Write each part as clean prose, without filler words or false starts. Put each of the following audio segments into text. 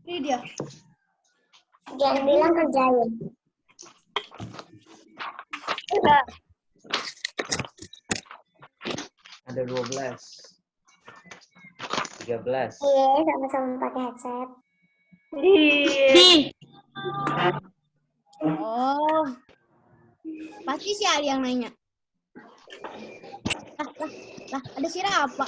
Ini dia. Jangan bilang kerjain. Udah. Ada 12. 13. Iya, sama-sama pakai headset. Oh. Pasti si Ali yang nanya. Lah, ada si Rafa.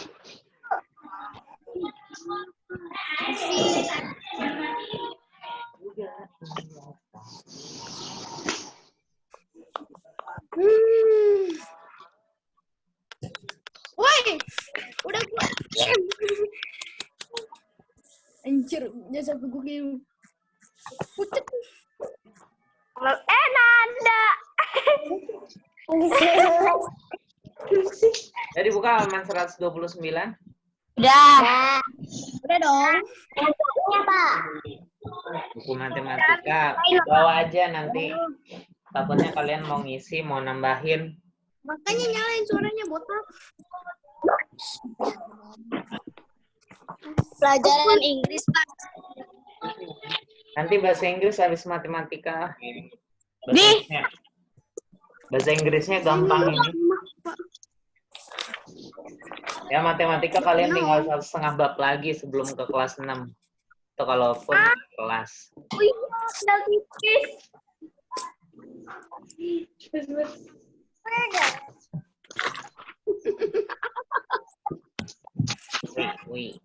Woi, udah gua. Anjir, jasa gue game. Pucet. Nanda. Jadi buka halaman 129. Udah. Udah dong. Iya, Pak. Buku matematika bawa aja nanti. Takutnya kalian mau ngisi, mau nambahin. Makanya nyalain suaranya botak. Pelajaran Inggris, Pak. Nanti bahasa Inggris habis matematika. Bahasa Inggrisnya gampang ini. Ya matematika kalian tinggal 1,5 bab lagi sebelum ke kelas 6. Atau kalaupun kelas. Oh iya, udah tipis. Wih,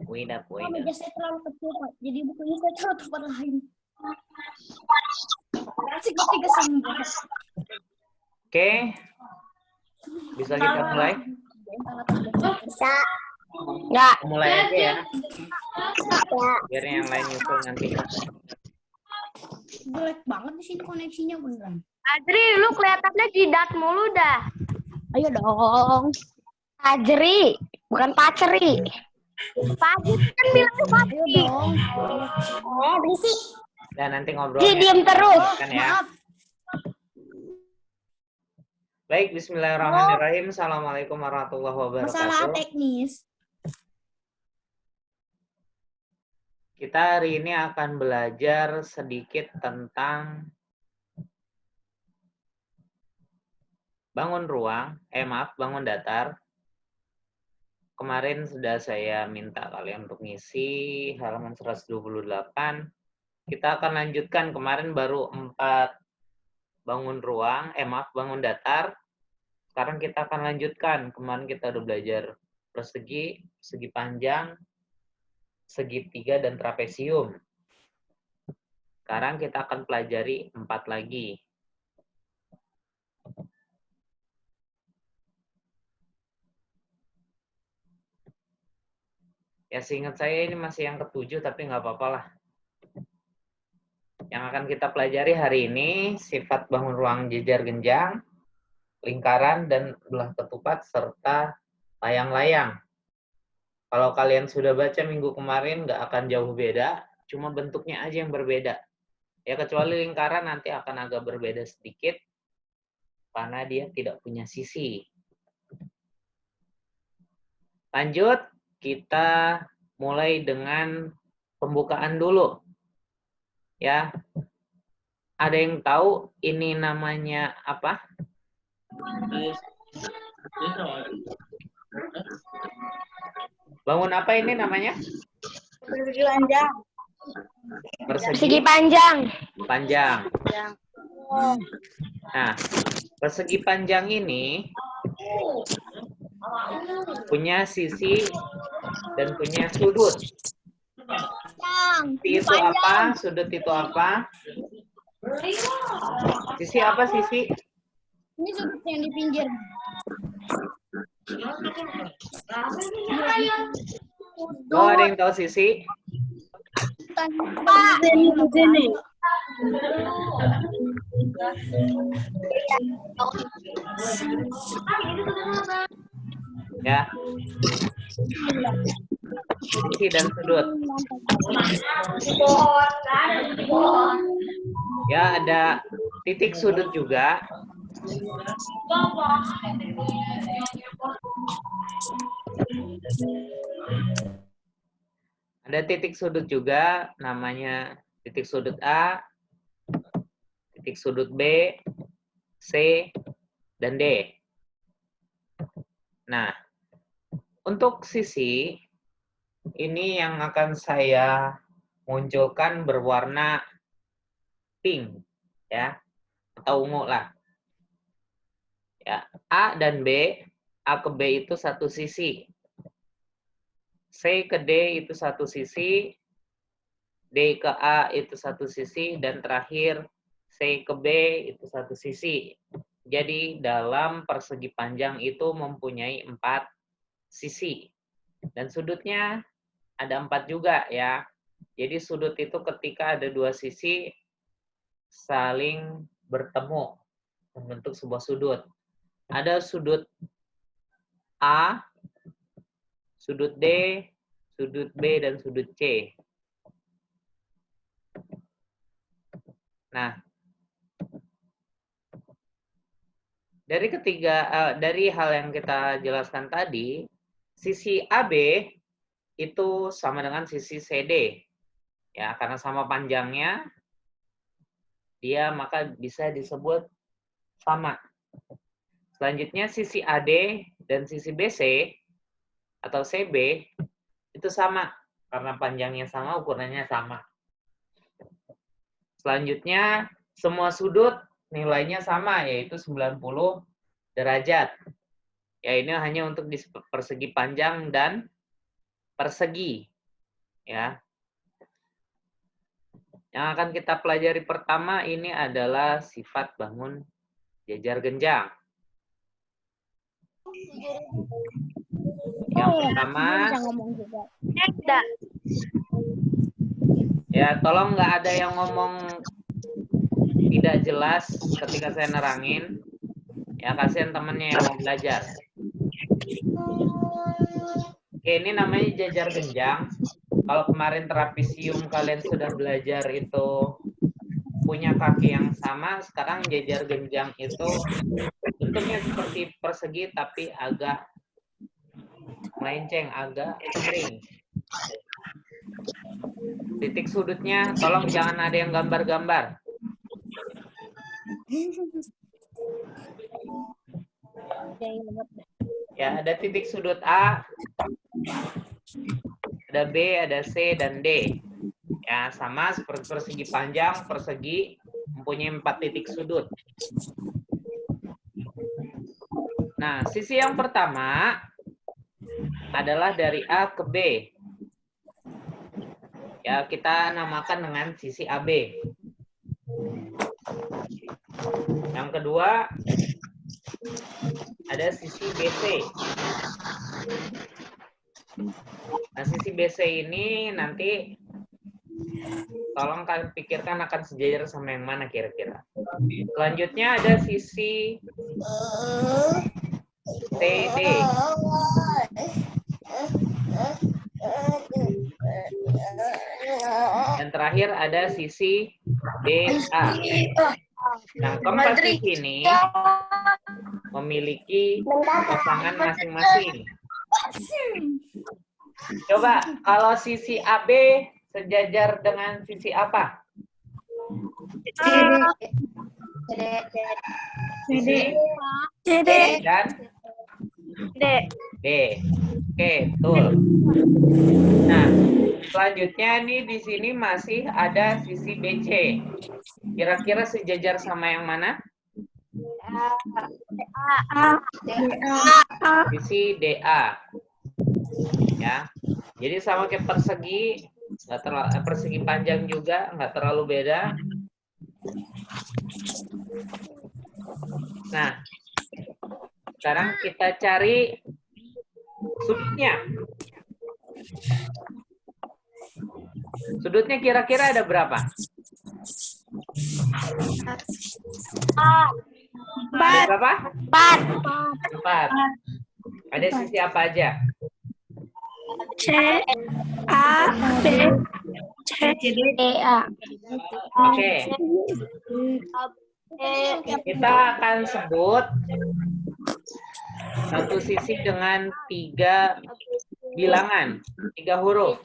Meja saya terlalu kecil, Pak. Jadi bukunya saya taruh tempat lain. Segitiga sambung. Oke. Bisa kita mulai? Bisa. Enggak. Mulai aja ya. Ya. Biar yang lain nyusul nanti. Jelek banget di sini koneksinya beneran. Adri, lu kelihatannya jidat mulu dah. Ayo dong. Ajri, bukan paceri. Pagi kan bilangnya Ayo pagi. dong. Berisik. Dan nanti Ji, ngobrolnya. diem terus. Kan ya. Maaf. Baik, bismillahirrahmanirrahim. Assalamualaikum warahmatullahi Masalah wabarakatuh. teknis. Kita hari ini akan belajar sedikit tentang bangun ruang, bangun datar. Kemarin sudah saya minta kalian untuk ngisi halaman 128. Kita akan lanjutkan, kemarin baru 4 bangun ruang, bangun datar. Sekarang kita akan lanjutkan. Kemarin kita udah belajar persegi, segi panjang, segitiga, dan trapesium. Sekarang kita akan pelajari 4 lagi. Ya seingat saya ini masih yang ke-7, tapi nggak apa-apa lah. Yang akan kita pelajari hari ini, sifat bangun ruang jejar genjang, lingkaran, dan belah ketupat, serta layang-layang. Kalau kalian sudah baca minggu kemarin, nggak akan jauh beda, cuma bentuknya aja yang berbeda. Ya, kecuali lingkaran nanti akan agak berbeda sedikit, karena dia tidak punya sisi. Lanjut, kita mulai dengan pembukaan dulu. Ya, ada yang tahu ini namanya apa? Bangun apa ini namanya? Persegi panjang. Persegi panjang. Panjang. Nah, persegi panjang ini punya sisi dan punya sudut. Sisi itu apa? Sudut itu apa? Sisi apa sisi? Ini sudut yang di pinggir. Oh, ada yang tahu sisi? Pak, begini. Ya. Sisi dan sudut. Ya, ada titik sudut juga. Ada titik sudut juga, namanya titik sudut A, titik sudut B, C, dan D. Nah, untuk sisi, ini yang akan saya munculkan berwarna pink, ya, atau ungu lah. Ya, A dan B, A ke B itu satu sisi. C ke D itu satu sisi, D ke A itu satu sisi, dan terakhir C ke B itu satu sisi. Jadi dalam persegi panjang itu mempunyai 4 sisi. Dan sudutnya ada 4 juga ya. Jadi sudut itu ketika ada 2 sisi saling bertemu membentuk sebuah sudut. Ada sudut A, sudut D, sudut B, dan sudut C. Nah, dari hal yang kita jelaskan tadi, sisi AB itu sama dengan sisi CD. Ya, karena sama panjangnya, dia maka bisa disebut sama. Selanjutnya sisi AD dan sisi BC atau CB itu sama karena panjangnya sama, ukurannya sama. Selanjutnya semua sudut nilainya sama, yaitu 90 derajat. Ya, ini hanya untuk di persegi panjang dan persegi. Ya. Yang akan kita pelajari pertama ini adalah sifat bangun jajar genjang. Yang pertama, ya tolong nggak ada yang ngomong tidak jelas ketika saya nerangin. Ya, kasihan temennya yang mau belajar. Oke, ini namanya jajar genjang. Kalau kemarin trapesium kalian sudah belajar itu punya kaki yang sama, sekarang jajar genjang itu bentuknya seperti persegi tapi agak melenceng, agak miring. Titik sudutnya, tolong jangan ada yang gambar-gambar. Ya, ada titik sudut A, ada B, ada C, dan D. Ya, sama seperti persegi panjang, persegi mempunyai 4 titik sudut. Nah, sisi yang pertama adalah dari A ke B. Ya, kita namakan dengan sisi AB. Yang kedua, ada sisi BC. Nah, sisi BC ini nanti tolong kalian pikirkan akan sejajar sama yang mana kira-kira. Selanjutnya ada sisi CD. Dan terakhir ada sisi DA. Nah, keempat sisi ini memiliki pasangan masing-masing. Coba, kalau sisi AB sejajar dengan sisi apa? Sisi CD. dan D. Oke, betul. Nah, selanjutnya nih di sini masih ada sisi BC. Kira-kira sejajar sama yang mana? Sisi DA. Ya. Jadi sama kayak persegi, persegi panjang juga, nggak terlalu beda. Nah, sekarang kita cari sudutnya. Sudutnya kira-kira ada berapa? Ada berapa? 4. Ada sisi apa aja? C, A, B, C, D, A. Oke. Kita akan sebut satu sisi dengan 3 bilangan, 3 huruf.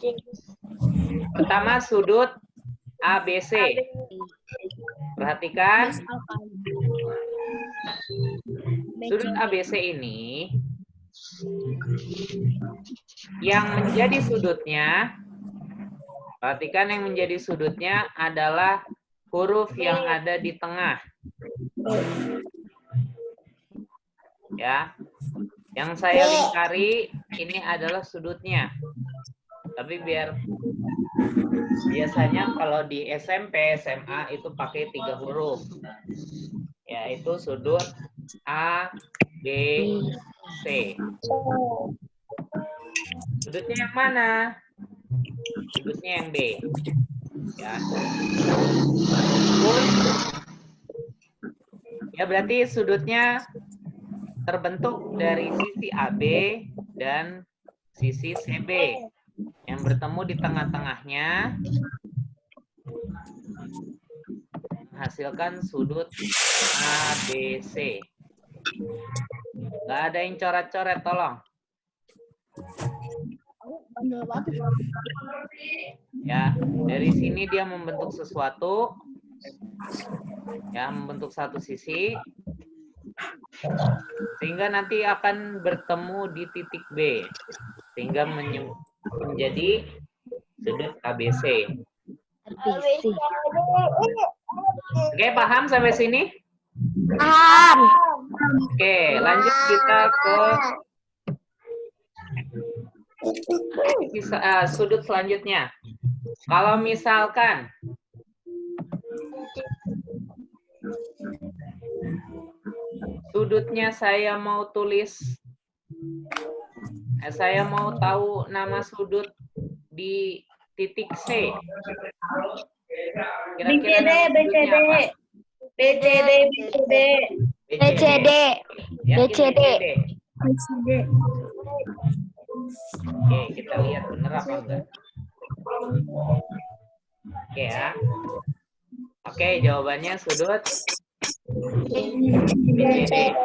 Pertama sudut ABC. Perhatikan sudut ABC ini yang menjadi sudutnya, perhatikan yang menjadi sudutnya adalah huruf yang ada di tengah. Ya. Yang saya lingkari ini adalah sudutnya. Tapi biasanya kalau di SMP, SMA itu pakai 3 huruf. Yaitu sudut A, B, C. Sudutnya yang mana? Sudutnya yang B. Ya. Ya berarti sudutnya terbentuk dari sisi AB dan sisi CB yang bertemu di tengah-tengahnya menghasilkan sudut ABC. Nggak ada yang coret-coret, tolong. Ya, dari sini dia membentuk sesuatu, ya, membentuk satu sisi, sehingga nanti akan bertemu di titik B, sehingga menjadi sudut ABC. Oke, paham sampai sini? Paham. Oke, lanjut kita ke sudut selanjutnya. Kalau misalkan sudutnya saya mau tulis, saya mau tahu nama sudut di titik C. Kira-kira nama sudutnya apa? BCD. Ya, BCD. Oke, kita lihat bener apa enggak. Oke ya. Oke, jawabannya sudut BCD.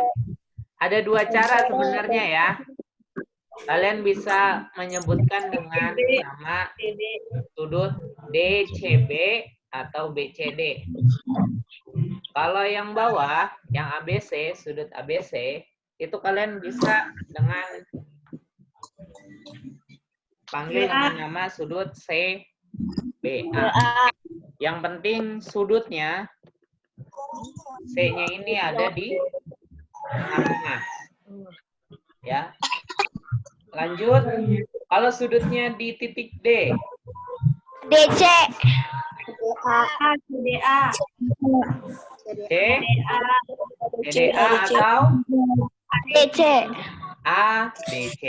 Ada 2 cara sebenarnya ya. Kalian bisa menyebutkan dengan nama sudut DCB atau BCD. Kalau yang bawah, yang ABC, sudut ABC, itu kalian bisa dengan panggil dengan nama sudut CBA. Yang penting sudutnya, C-nya ini ada di tengah-tengah. Ya. Lanjut, kalau sudutnya di titik D. DC. C, CDA atau DC. ADC.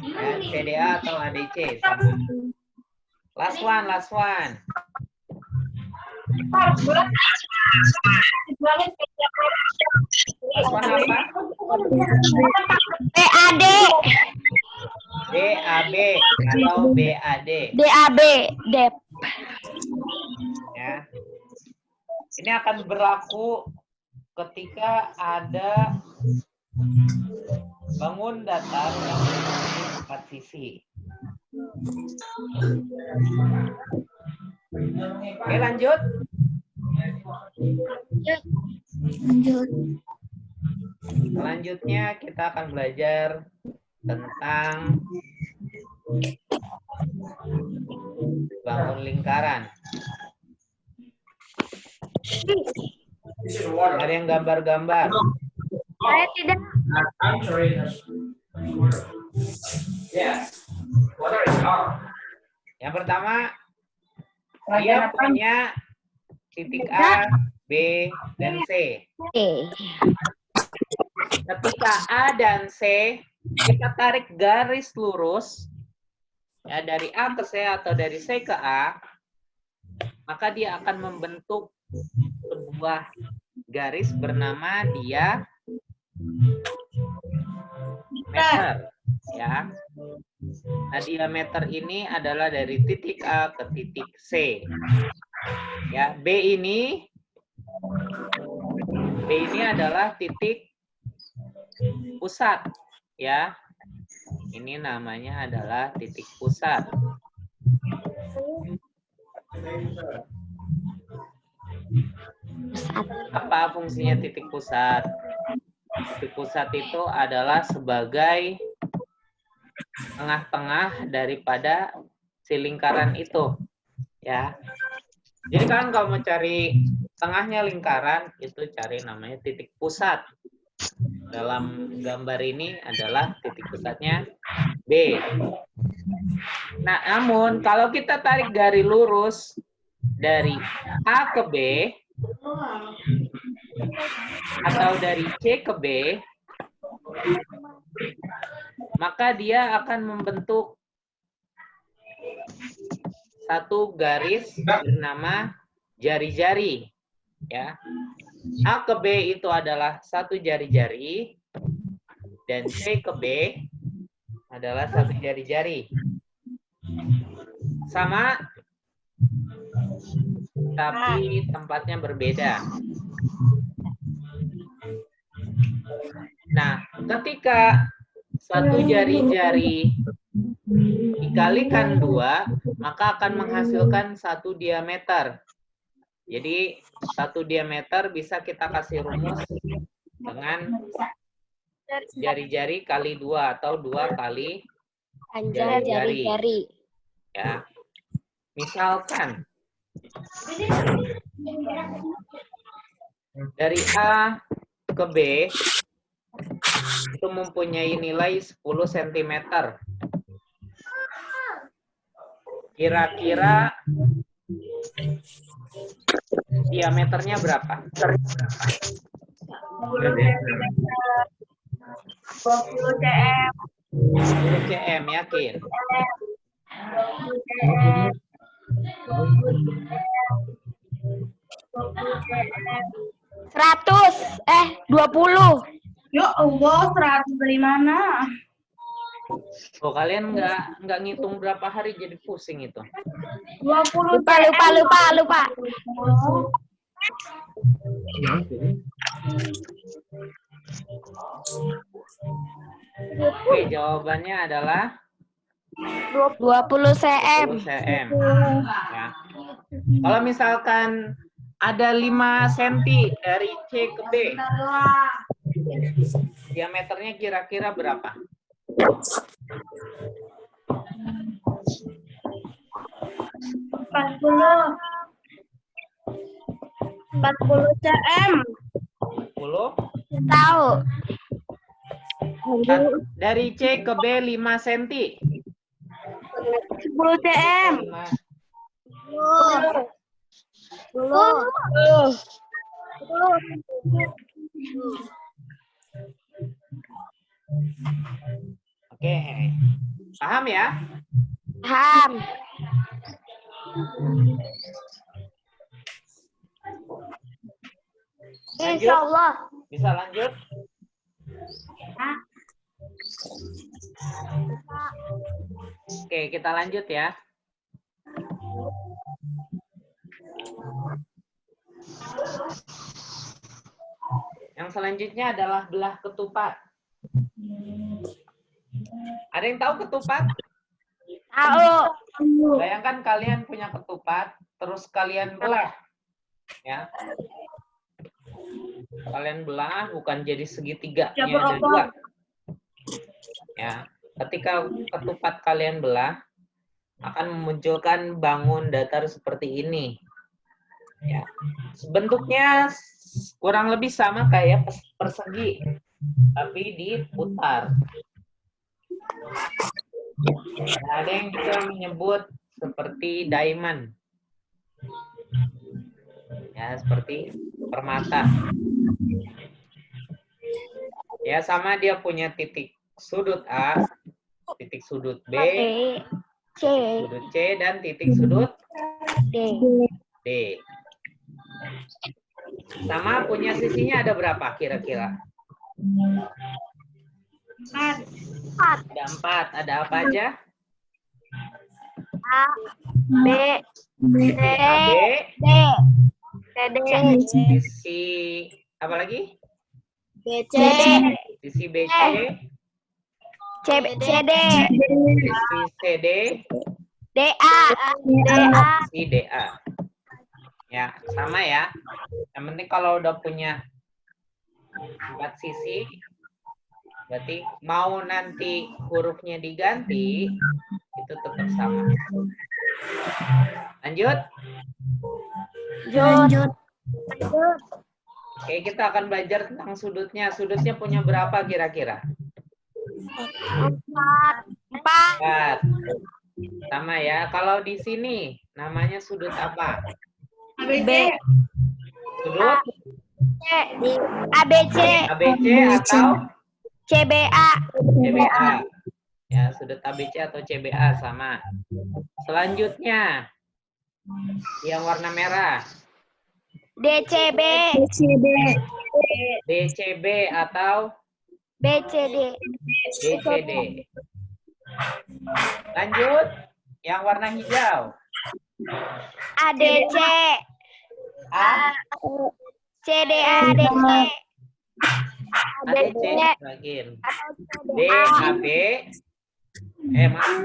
Ya, CDA atau ADC sama. Last one. Last one apa? BAD. DAB atau BAD. DAB. DEP. Ya. Ini akan berlaku ketika ada bangun datar yang memiliki 4 sisi. Oke, lanjut. Selanjutnya kita akan belajar tentang bangun lingkaran. Ada yang gambar-gambar? Saya tidak. Yang pertama, dia punya titik A, B, dan C. Ketika A dan C, kita tarik garis lurus, ya, dari A ke C atau dari C ke A, maka dia akan membentuk sebuah garis bernama diameter, ya. Nah, diameter ini adalah dari titik A ke titik C. Ya, B ini adalah titik pusat, ya. Ini namanya adalah titik pusat. Apa fungsinya titik pusat? Titik pusat itu adalah sebagai tengah-tengah daripada si lingkaran itu, ya. Jadi kalian kalau mau cari tengahnya lingkaran, itu cari namanya titik pusat. Dalam gambar ini adalah titik pusatnya B. Nah, namun kalau kita tarik garis lurus dari A ke B, atau dari C ke B, maka dia akan membentuk satu garis bernama jari-jari, ya. A ke B itu adalah satu jari-jari, dan C ke B adalah satu jari-jari. Sama, tapi tempatnya berbeda. Nah, ketika satu jari-jari dikalikan 2, maka akan menghasilkan satu diameter. Jadi, satu diameter bisa kita kasih rumus dengan jari-jari kali 2 atau 2 kali Panjang jari-jari. Ya. Misalkan dari A ke B itu mempunyai nilai 10 cm. Kira-kira diameternya berapa? 20 cm. 10 cm, yakin? 20. Ya Allah, 100 dari mana? Oh, kalian nggak ngitung berapa hari jadi pusing itu. 20 Lupa. Oke, jawabannya adalah 20 cm. 10 cm. Ya. Kalau misalkan ada 5 cm dari C ke B, diameternya kira-kira berapa? 40 cm. 10? Tahu. Dari C ke B 5 cm. 10 cm. 10. Oke. Paham ya? Paham. Insya Allah. Bisa lanjut? Oke, kita lanjut ya. Yang selanjutnya adalah belah ketupat. Ada yang tahu ketupat? Tahu. Bayangkan kalian punya ketupat, terus kalian belah. Ya. Kalian belah bukan jadi segitiga, ini ada 2. Ya, ketika ketupat kalian belah akan memunculkan bangun datar seperti ini. Ya. Bentuknya kurang lebih sama kayak persegi, tapi diputar. Nah, ada yang juga menyebut seperti diamond. Ya, seperti permata. Ya, sama dia punya titik sudut A, titik sudut B, C. sudut C, dan titik sudut D. D. Sama punya sisinya ada berapa kira-kira? 4. Ada 4. Ada apa aja? A, B, C, A, B, D. sisi apa lagi? C, Sisi BC, C, D. sisi CD, DA. DA. Si DA. Ya, sama ya. Yang penting kalau udah punya 4 sisi, berarti mau nanti hurufnya diganti, itu tetap sama. Lanjut. Lanjut. Oke, kita akan belajar tentang sudutnya. Sudutnya punya berapa kira-kira? 4. Sama ya. Kalau di sini namanya sudut apa? B. Sudut ABC. ABC atau CBA. CBA. Ya, sudut ABC atau CBA sama. Selanjutnya yang warna merah. DCB. DCB atau BCD. DCD. Lanjut, yang warna hijau. ADC. A, CDADC. ADC, bagian. DAB, maaf,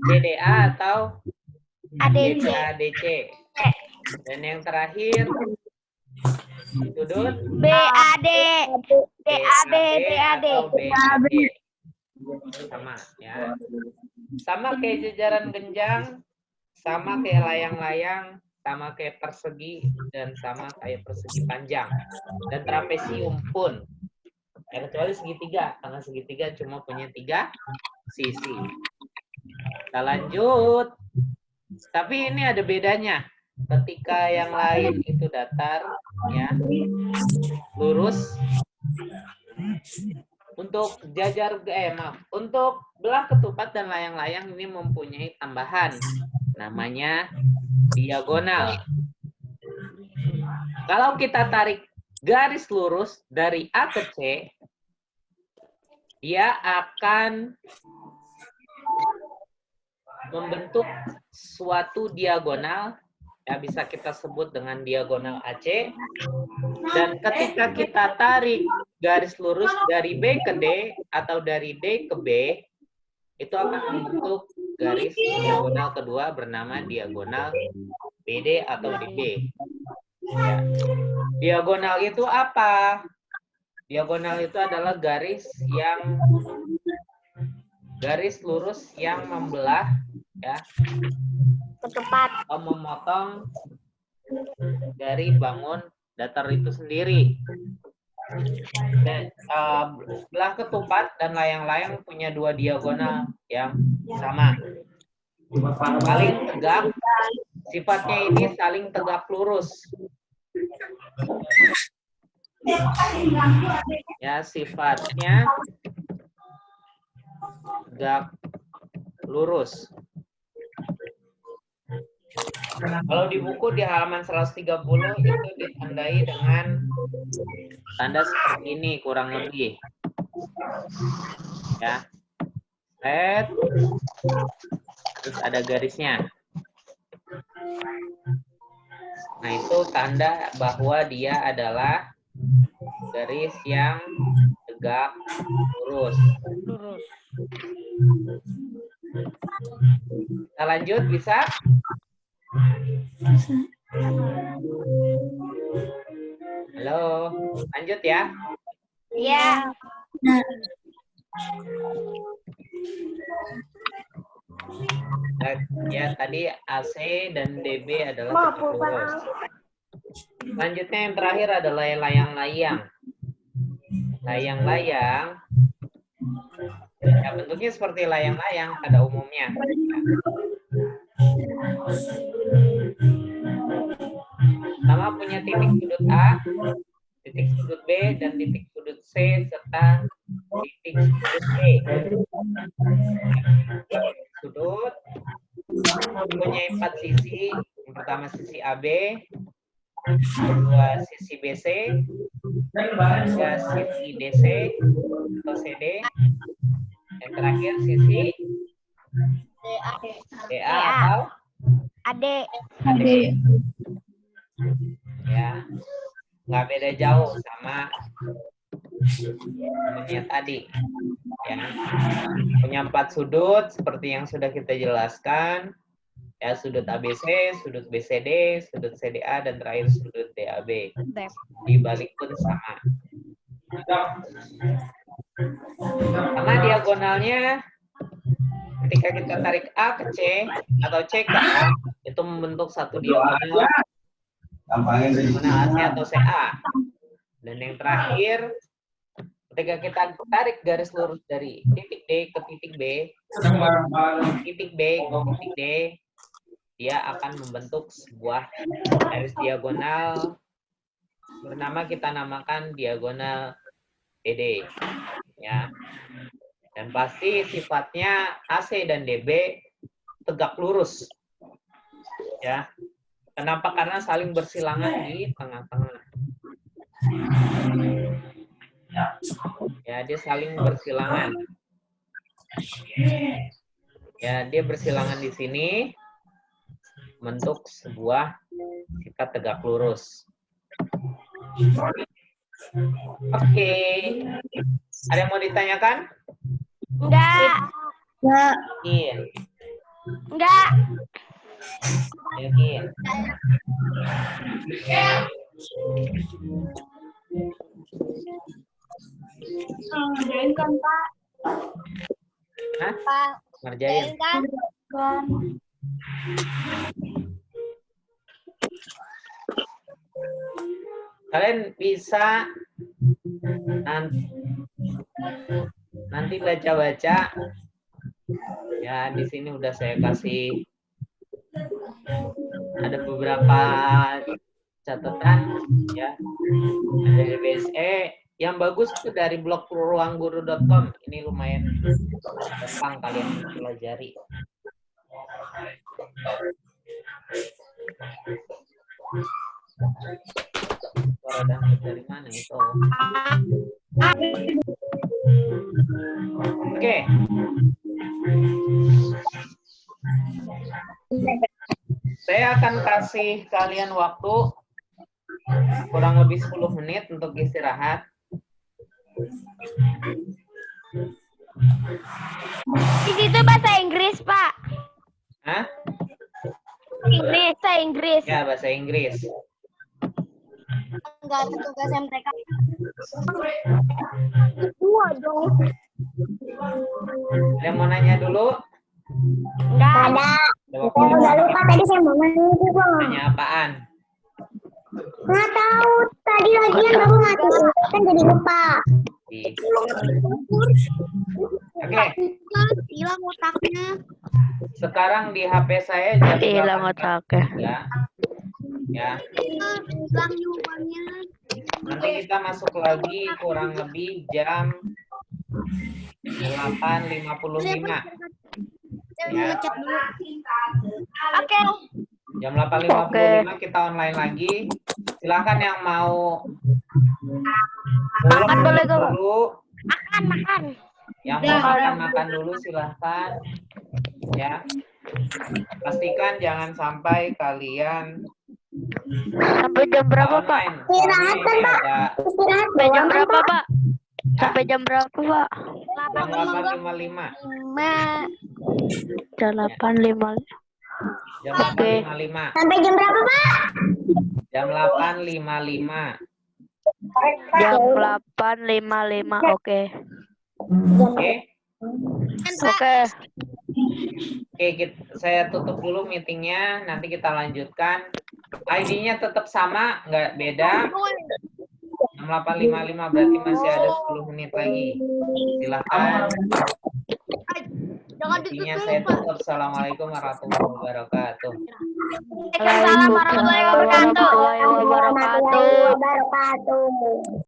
CDA atau ADC. ADC. Dan yang terakhir, sudut BAD. DAB. DAD. atau BAD. Sama ya. Sama kayak jajaran genjang, sama kayak layang-layang, sama kayak persegi, dan sama kayak persegi panjang. Dan trapesium pun. Ya, kecuali segitiga, karena segitiga cuma punya 3 sisi. Kita lanjut. Tapi ini ada bedanya. Ketika yang lain itu datar, ya, lurus. Untuk untuk belah ketupat dan layang-layang ini mempunyai tambahan, namanya diagonal. Kalau kita tarik garis lurus dari A ke C, dia akan membentuk suatu diagonal, ya bisa kita sebut dengan diagonal AC. Dan ketika kita tarik garis lurus dari B ke D atau dari D ke B, itu akan membentuk garis diagonal kedua bernama diagonal BD atau DB. Ya. Diagonal itu apa? Diagonal itu adalah garis lurus yang membelah, ya, Ketupat. atau memotong dari bangun datar itu sendiri. Dan, belah ketupat dan layang-layang punya 2 diagonal yang sama. Saling tegak. Sifatnya ini saling tegak lurus. Ya, sifatnya tegak lurus. Kalau di buku di halaman 130 itu ditandai dengan tanda seperti ini kurang lebih. Ya. Set. Terus ada garisnya. Nah, itu tanda bahwa dia adalah garis yang tegak lurus. Kita lanjut, bisa? Halo, lanjut ya. Ya. Ya, tadi AC dan DB adalah tegak lurus. Selanjutnya yang terakhir adalah layang-layang. Layang-layang, ya bentuknya seperti layang-layang pada umumnya. Sama punya titik sudut A, titik sudut B, dan titik sudut C, serta titik sudut E. Sudut mempunyai 4 sisi. Yang pertama sisi AB, kedua sisi BC, ketiga sisi DC atau CD, yang terakhir sisi DA atau AD. AD. Ya, nggak beda jauh sama yang tadi. Ya, punya 4 sudut seperti yang sudah kita jelaskan. Ya, sudut ABC, sudut BCD, sudut CDA, dan terakhir sudut DAB. Dibalik pun sama. Karena diagonalnya ketika kita tarik A ke C atau C ke A, itu membentuk satu diagonal mana AC atau CA. Dan yang terakhir, ketika kita tarik garis lurus dari titik D ke titik B, titik B ke titik D, dia akan membentuk sebuah garis diagonal bernama kita namakan diagonal DD. Ya. Dan pasti sifatnya AC dan DB tegak lurus. Ya. Kenapa? Karena saling bersilangan di tengah-tengah. Ya, dia saling bersilangan. Ya, dia bersilangan di sini membentuk sebuah sifat tegak lurus. Oke. Ada yang mau ditanyakan? Enggak. Iya. Enggak. Yakin. Ngerjain kan, Pak? Hah? Pak. Ngerjain. Kan? Kalian bisa nanti baca-baca. Ya, di sini udah saya kasih ada beberapa catatan ya. Ada dari BSE. Yang bagus itu dari blog ruangguru.com. Ini lumayan gampang kalian pelajari. Suara dangdut dari mana itu? Oke. Saya akan kasih kalian waktu kurang lebih 10 menit untuk istirahat. Di situ bahasa Inggris, Pak. Hah? Inggris, bahasa Inggris. Ya, bahasa Inggris. Enggak ada tugas MTK. Dua dong. Ada yang mau nanya dulu? Enggak ada. Udah lupa tadi saya mau nanya juga. Nanya apaan? Nggak tahu. Tadi lagian baru mati. Kan jadi lupa. Oke. Hilang otaknya. Sekarang di HP saya jam Hilang 8. otaknya. Ya. Ya. Hilang jawabannya. Nanti kita masuk lagi kurang lebih jam 8.55. Ya. Oke. Jam 8.55 kita online lagi. Silakan yang mau Makan boleh gak? dulu. Makan. Yang mau makan dulu silahkan. Ya. Pastikan jangan sampai kalian Sampai jam berapa, Pak? Istirahat kan, Pak? Sampai jam berapa, Pak? Sampai jam berapa, Pak? Jam 8.55. Jam 8.55. Jam 8.55. Sampai jam berapa, Pak? Jam 8.55. Jam 8.55. Oke. Oke. Oke. Oke, saya tutup dulu meetingnya. Nanti kita lanjutkan. ID-nya tetap sama, nggak beda. 8.55 berarti masih ada 10 menit lagi. Silahkan. Intinya saya tutup. Assalamualaikum warahmatullahi wabarakatuh. Waalaikumsalam warahmatullahi wabarakatuh.